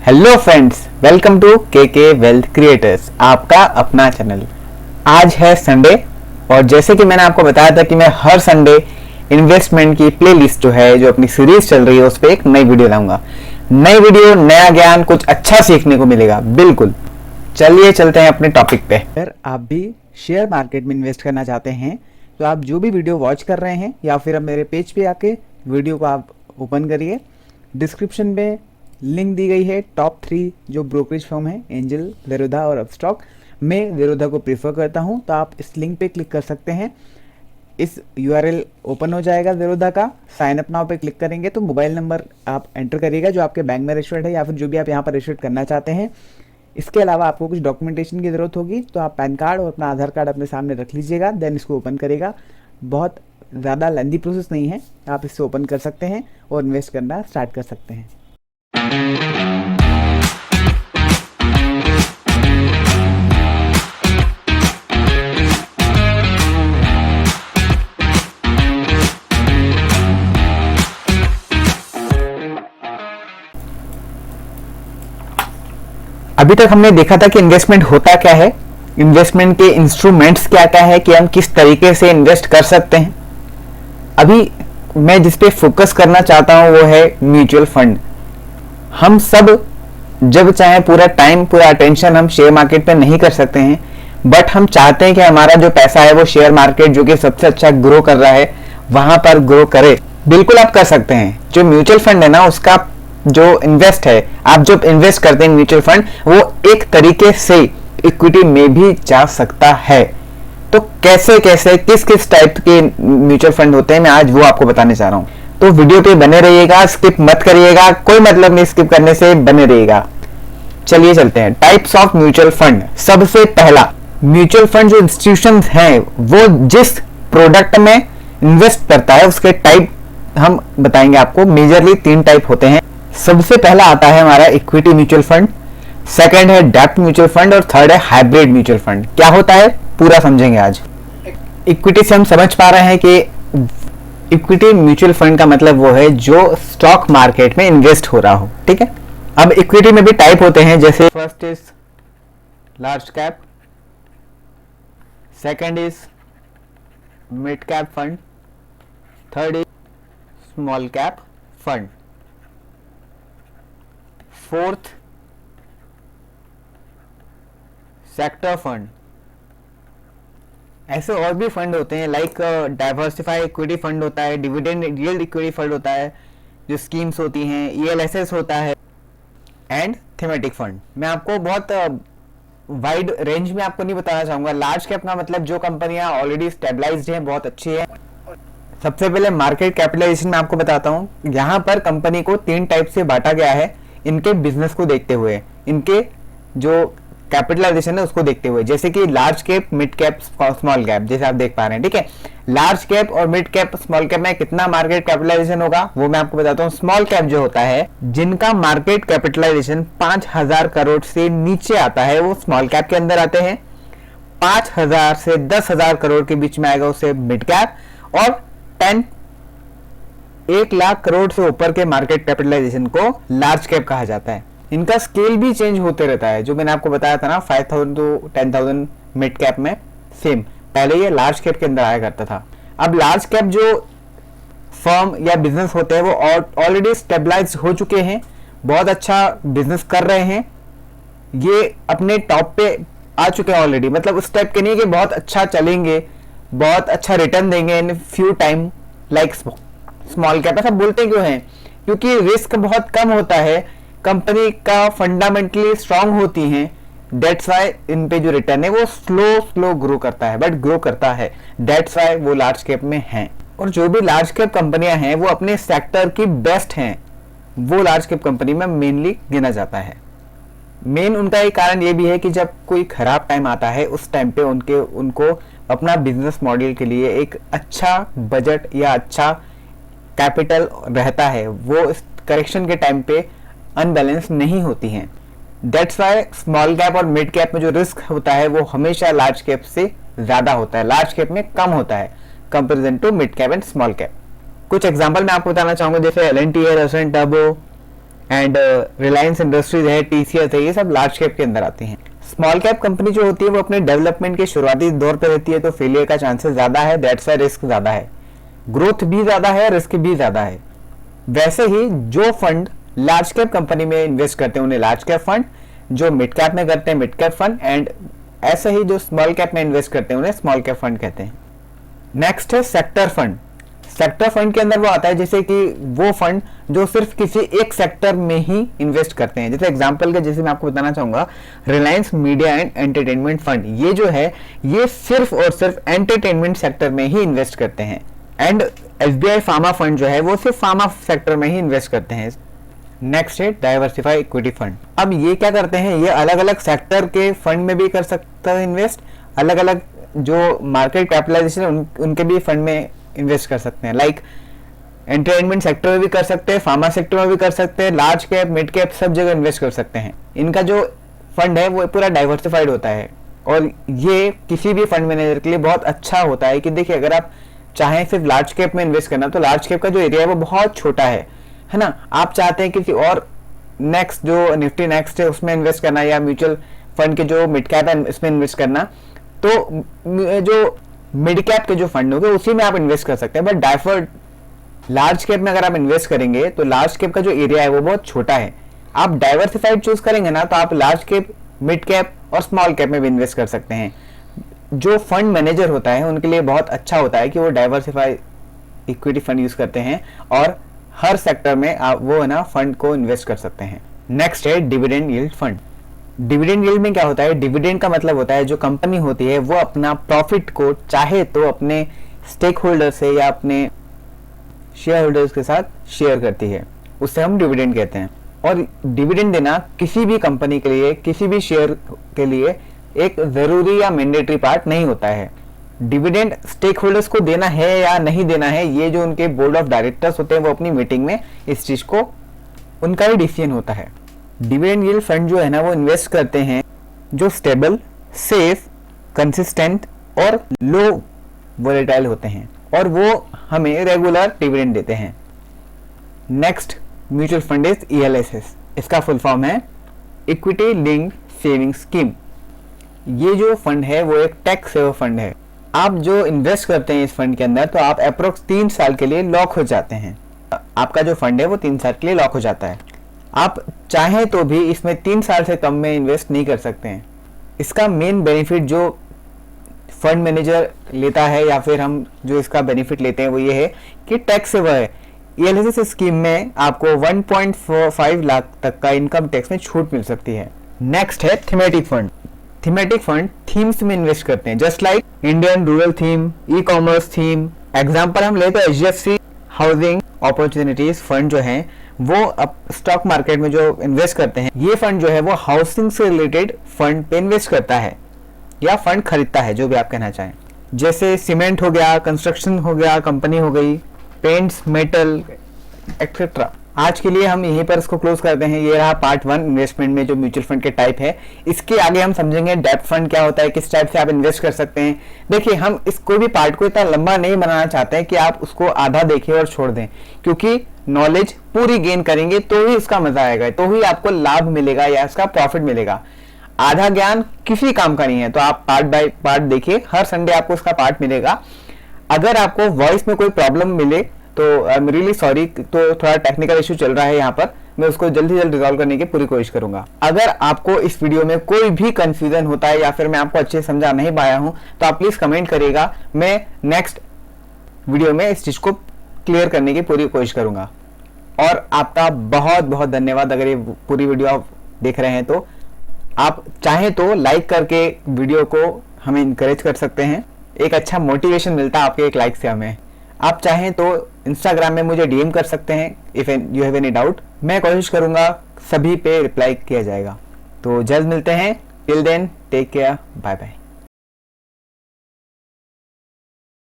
Hello friends, welcome to के wealth creators, आपका अपना चैनल। आज है संडे और जैसे कि मैंने आपको बताया था कि मैं हर संडे इन्वेस्टमेंट की प्लेलिस्ट जो अपनी सीरीज चल रही है उस पर एक नई वीडियो लाऊंगा। नई वीडियो, नया ज्ञान, कुछ अच्छा सीखने को मिलेगा। बिल्कुल, चलिए चलते हैं अपने टॉपिक पे। अगर आप भी शेयर मार्केट में इन्वेस्ट करना चाहते हैं तो आप जो भी वीडियो वॉच कर रहे हैं या फिर अब मेरे पेज पे आके वीडियो को आप ओपन करिए। डिस्क्रिप्शन में लिंक दी गई है टॉप 3 जो ब्रोकरेज फर्म है, एंजल, ज़ेरोधा और अपस्टॉक। मैं ज़ेरोधा को प्रीफर करता हूं, तो आप इस लिंक पे क्लिक कर सकते हैं। इस यूआरएल ओपन हो जाएगा ज़ेरोधा का। साइन अप नाउ पे क्लिक करेंगे तो मोबाइल नंबर आप एंटर करिएगा जो आपके बैंक में रजिस्टर्ड है या फिर जो भी आप यहाँ पर रजिस्टर्ड करना चाहते हैं। इसके अलावा आपको कुछ डॉक्यूमेंटेशन की ज़रूरत होगी, तो आप पैन कार्ड और अपना आधार कार्ड अपने सामने रख लीजिएगा, देन इसको ओपन करेगा। बहुत ज़्यादा लेंदी प्रोसेस नहीं है, आप इससे ओपन कर सकते हैं और इन्वेस्ट करना स्टार्ट कर सकते हैं। अभी तक हमने देखा था कि इन्वेस्टमेंट होता क्या है, इन्वेस्टमेंट के इंस्ट्रूमेंट्स क्या क्या है, कि हम किस तरीके से इन्वेस्ट कर सकते हैं। अभी मैं जिस पे फोकस करना चाहता हूं वो है म्यूचुअल फंड। हम सब जब चाहे पूरा टाइम, पूरा अटेंशन हम शेयर मार्केट पे नहीं कर सकते हैं, बट हम चाहते हैं कि हमारा जो पैसा है वो शेयर मार्केट जो कि सबसे अच्छा ग्रो कर रहा है वहां पर ग्रो करे। बिल्कुल आप कर सकते हैं। जो म्यूचुअल फंड है ना, उसका जो इन्वेस्ट है, आप जो इन्वेस्ट करते हैं म्यूचुअल फंड, वो एक तरीके से इक्विटी में भी जा सकता है। तो कैसे कैसे किस किस टाइप के म्यूचुअल फंड होते हैं, मैं आज वो आपको बताने चाह रहा हूं। तो वीडियो पे बने रहिएगा, स्किप मत करिएगा, कोई मतलब नहीं स्किप करने से, बने रहिएगा। चलिए चलते हैं टाइप्स ऑफ म्यूचुअल फंड। सबसे पहला, म्यूचुअल फंड जो इंस्टीट्यूशंस हैं वो जिस प्रोडक्ट में इन्वेस्ट करता है उसके टाइप हम बताएंगे आपको। मेजरली 3 टाइप होते हैं। सबसे पहला आता है हमारा इक्विटी म्यूचुअल फंड, सेकंड है डेब्ट म्यूचुअल फंड और थर्ड है हाइब्रिड म्यूचुअल फंड। क्या होता है पूरा समझेंगे आज। इक्विटी से हम समझ पा रहे हैं कि इक्विटी म्यूचुअल फंड का मतलब वो है जो स्टॉक मार्केट में इन्वेस्ट हो रहा हो, ठीक है। अब इक्विटी में भी टाइप होते हैं, जैसे first is large cap, second is mid cap fund, third is small cap fund, fourth sector fund. ऐसे और भी फंड होते हैं, लाइक डाइवर्सिफाई इक्विटी फंड होता है, डिविडेंड यील्ड इक्विटी फंड होता है, जो स्कीम्स होती हैं, ईएलएसएस होता है, एंड थीमेटिक फंड। मैं आपको बहुत वाइड रेंज में आपको नहीं बताना चाहूंगा। लार्ज कैप का मतलब जो कंपनियां ऑलरेडी स्टेबलाइज्ड हैं, बहुत अच्छी है। सबसे पहले मार्केट कैपिटलाइजेशन में आपको बताता हूं। यहाँ पर कंपनी को 3 टाइप से बांटा गया है, इनके बिजनेस को देखते हुए, इनके जो कैपिटलाइजेशन है उसको देखते हुए। जैसे कि large cap, mid cap, small cap, जैसे आप देख पा रहे हैं, ठीक है। लार्ज कैप और मिड कैप, स्मॉल कैप में कितना मार्केट कैपिटलाइजेशन होगा वो मैं आपको बताता हूँ। स्मॉल कैप जो होता है, जिनका मार्केट कैपिटलाइजेशन 5,000 करोड़ से नीचे आता है, वो स्मॉल कैप के अंदर आते हैं। 5,000 से 10,000 करोड़ के बीच में आएगा उसे मिड कैप, और 1 लाख करोड़ से ऊपर के मार्केट कैपिटलाइजेशन को लार्ज कैप कहा जाता है। इनका स्केल भी चेंज होते रहता है, जो मैंने आपको बताया था ना, 5,000 to 10,000 मिड कैप में सेम, पहले ये लार्ज कैप के अंदर आया करता था। अब लार्ज कैप जो फर्म या बिजनेस होते हैं वो ऑलरेडी स्टेबलाइज हो चुके हैं, बहुत अच्छा बिजनेस कर रहे हैं, ये अपने टॉप पे आ चुके हैं ऑलरेडी। मतलब उस टाइप के नहीं कि बहुत अच्छा चलेंगे, बहुत अच्छा रिटर्न देंगे in few time, like small cap. ऐसा बोलते क्यों हैं? क्योंकि रिस्क बहुत कम होता है, कंपनी का फंडामेंटली स्ट्रांग होती हैं, डेट्स वाई इन पे जो रिटर्न है वो स्लो ग्रो करता है, बट ग्रो करता है। डेट्स वाई वो लार्ज कैप में हैं। और जो भी लार्ज कैप कंपनियां हैं वो अपने सेक्टर की बेस्ट हैं, वो लार्ज कैप कंपनी में मेनली गिना जाता है। मेन उनका एक कारण ये भी है कि जब कोई खराब टाइम आता है उस टाइम पे उनको अपना बिजनेस मॉडल के लिए एक अच्छा बजट या अच्छा कैपिटल रहता है, वो इस करेक्शन के टाइम पे अनबैलेंस नहीं होती हैं। दैट्स वाई स्मॉल कैप और मिड कैप में जो रिस्क होता है वो हमेशा लार्ज कैप से ज्यादा होता है, लार्ज कैप में कम होता है comparison to mid cap and small cap. कुछ एग्जांपल मैं आपको बताना चाहूंगा, जैसे एल.एन.टी है, restaurant turbo, and Reliance industries है, TCS है, ये सब लार्ज कैप के अंदर आती हैं। स्मॉल कैप कंपनी जो होती है वो अपने डेवलपमेंट के शुरुआती दौर पर रहती है, तो फेलियर का चांसेस ज्यादा है, दैट्स वाई रिस्क ज्यादा है, ग्रोथ भी ज्यादा है, रिस्क भी ज्यादा है। वैसे ही जो फंड लार्ज कैप कंपनी में इन्वेस्ट करते हैं उन्हें लार्ज कैप फंड, जो मिड कैप में करते हैं मिड कैप फंड, एंड ऐसे ही जो स्मॉल कैप में इन्वेस्ट करते हैं उन्हें स्मॉल कैप फंड कहते हैं। नेक्स्ट है सेक्टर फंड। सेक्टर फंड के अंदर वो आता है जैसे कि वो फंड जो सिर्फ किसी एक सेक्टर में ही इन्वेस्ट करते हैं। जैसे एग्जांपल के जैसे मैं आपको बताना चाहूंगा, Reliance media and entertainment fund, ये जो है ये सिर्फ और सिर्फ एंटरटेनमेंट सेक्टर में ही इन्वेस्ट करते हैं। एंड SBI फार्मा फंड जो है वो सिर्फ फार्मा सेक्टर में ही इन्वेस्ट करते हैं। नेक्स्ट है डाइवर्सिफाई इक्विटी फंड। अब ये क्या करते हैं, ये अलग अलग सेक्टर के फंड में भी कर सकता है इन्वेस्ट, अलग अलग जो मार्केट कैपिटलाइजेशन उनके भी फंड में इन्वेस्ट कर सकते हैं। लाइक एंटरटेनमेंट सेक्टर में भी कर सकते हैं, फार्मा सेक्टर में भी कर सकते हैं, लार्ज कैप मिड कैप सब जगह इन्वेस्ट कर सकते हैं। इनका जो फंड है वो पूरा डाइवर्सिफाइड होता है और ये किसी भी फंड मैनेजर के लिए बहुत अच्छा होता है कि देखिए अगर आप चाहें सिर्फ लार्ज कैप में इन्वेस्ट करना, तो लार्ज कैप का जो एरिया है वो बहुत छोटा है ना। आप चाहते हैं किसी और नेक्स्ट जो निफ्टी नेक्स्ट है उसमें इन्वेस्ट करना, या म्यूचुअल फंड के जो मिड कैप है इसमें इन्वेस्ट करना, तो जो मिड कैप के जो फंड होंगे उसी में आप इन्वेस्ट कर सकते हैं। बट डाइफर्ड लार्ज कैप में अगर आप इन्वेस्ट करेंगे तो लार्ज कैप का जो एरिया है वो बहुत छोटा है। आप डाइवर्सिफाइड चूज करेंगे ना तो आप लार्ज कैप मिड कैप और स्मॉल कैप में भी इन्वेस्ट कर सकते हैं। जो फंड मैनेजर होता है उनके लिए बहुत अच्छा होता है कि वो डाइवर्सिफाई इक्विटी फंड यूज करते हैं और हर सेक्टर में आप वो है ना फंड को इन्वेस्ट कर सकते हैं। नेक्स्ट है dividend yield fund. Dividend yield में क्या होता है, डिविडेंड का मतलब होता है जो कंपनी होती है वो अपना प्रॉफिट को चाहे तो अपने स्टेक होल्डर से या अपने शेयर होल्डर्स के साथ शेयर करती है, उससे हम डिविडेंड कहते हैं। और डिविडेंड देना किसी भी कंपनी के लिए, किसी भी शेयर के लिए एक जरूरी या मैंडेटरी पार्ट नहीं होता है। डिविडेंड स्टेक होल्डर्स को देना है या नहीं देना है, ये जो उनके बोर्ड ऑफ डायरेक्टर्स होते हैं वो अपनी मीटिंग में इस चीज को उनका ही डिसीजन होता है। डिविडेंड यील्ड फंड जो है ना वो इन्वेस्ट करते हैं जो स्टेबल, सेफ, कंसिस्टेंट और लो वोलेटाइल होते हैं और वो हमें रेगुलर डिविडेंड देते हैं। Next mutual fund is ELSS। इसका फुल फॉर्म है इक्विटी लिंक्ड सेविंग स्कीम। ये जो फंड है वो एक टैक्स सेवर फंड है। आप जो इन्वेस्ट करते हैं इस फंड के अंदर तो आप अप्रोक्स 3 साल के लिए लॉक हो जाते हैं। आपका जो फंड है वो 3 साल के लिए लॉक हो जाता है। आप चाहें तो भी इसमें 3 साल से कम में इन्वेस्ट नहीं कर सकते हैं। इसका मेन बेनिफिट जो फंड मैनेजर लेता है या फिर हम जो इसका बेनिफिट लेते हैं वो ये है कि टैक्स सेवर है। ELSS स्कीम में आपको 1.45 लाख तक का इनकम टैक्स में छूट मिल सकती है। नेक्स्ट है thematic fund. Thematic fund themes में इन्वेस्ट करते हैं, just like Indian rural theme, e-commerce theme. Example हम लेते हैं HDFC हाउसिंग अपॉर्चुनिटीज फंड जो है वो अब स्टॉक मार्केट में जो इन्वेस्ट करते हैं, ये फंड जो है वो हाउसिंग से रिलेटेड फंड पे इन्वेस्ट करता है या फंड खरीदता है, जो भी आप कहना चाहें। जैसे सीमेंट हो गया, कंस्ट्रक्शन हो गया, कंपनी हो गई, पेंट्स, मेटल एक्सेट्रा। आज के लिए हम यहीं पर इसको क्लोज करते हैं। ये रहा पार्ट 1 इन्वेस्टमेंट में जो म्यूचुअल फंड के टाइप है। इसके आगे हम समझेंगे डेब्ट फंड क्या होता है, किस टाइप से आप इन्वेस्ट कर सकते हैं। देखिए हम इस कोई भी पार्ट को इतना लंबा नहीं बनाना चाहते हैं कि आप उसको आधा देखें और छोड़ दें, क्योंकि नॉलेज पूरी गेन करेंगे तो ही इसका मजा आएगा, तो ही आपको लाभ मिलेगा या इसका प्रॉफिट मिलेगा। आधा ज्ञान किसी काम का नहीं है, तो आप पार्ट बाय पार्ट देखिए। हर संडे आपको इसका पार्ट मिलेगा। अगर आपको वॉइस में कोई प्रॉब्लम मिले तो आई एम रियली सॉरी, तो थोड़ा टेक्निकल इशू चल रहा है यहाँ पर, मैं उसको जल्दी जल्द रिजॉल्व करने की पूरी कोशिश करूंगा। अगर आपको इस वीडियो में कोई भी कंफ्यूजन होता है या फिर मैं आपको अच्छे से समझा नहीं पाया हूं तो आप प्लीज कमेंट करिएगा। मैं नेक्स्ट वीडियो में इस चीज को क्लियर करने की पूरी कोशिश करूंगा। और आपका बहुत बहुत धन्यवाद। अगर ये पूरी वीडियो आप देख रहे हैं तो आप चाहें तो लाइक करके वीडियो को हमें इंकरेज कर सकते हैं। एक अच्छा मोटिवेशन मिलता है आपके एक लाइक से हमें। आप चाहें तो इंस्टाग्राम में मुझे DM कर सकते हैं if you have any doubt. मैं कोशिश करूंगा सभी पे रिप्लाई किया जाएगा। तो जल्द मिलते हैं। Till then take care, bye bye.